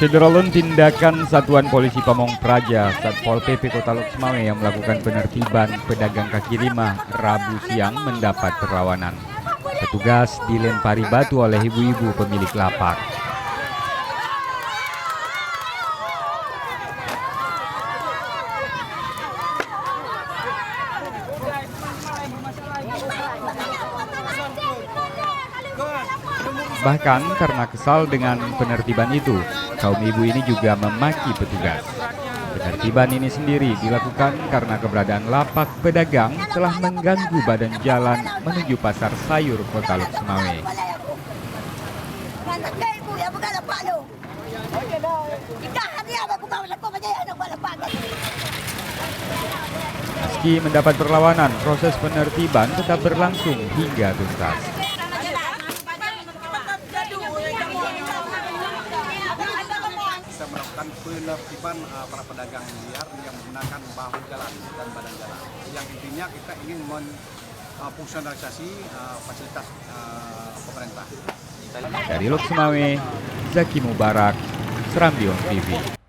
Sederolun tindakan Satuan Polisi Pamong Praja Satpol PP Kota Lok Sumawe yang melakukan penertiban pedagang kaki lima Rabu siang mendapat perlawanan. Petugas dilempari batu oleh ibu-ibu pemilik lapak. Bahkan karena kesal dengan penertiban itu, kaum ibu ini juga memaki petugas. Penertiban ini sendiri dilakukan karena keberadaan lapak pedagang telah mengganggu badan jalan menuju pasar sayur Kota Lok Sumawe. Meski mendapat perlawanan, proses penertiban tetap berlangsung hingga tuntas. Kita melakukan penertiban para pedagang liar yang menggunakan bahu jalan dan badan jalan. Yang intinya kita ingin memfungsionalisasi fasilitas pemerintah. Dari Lok Sumawe, Zaki Mubarak, Serambi On TV.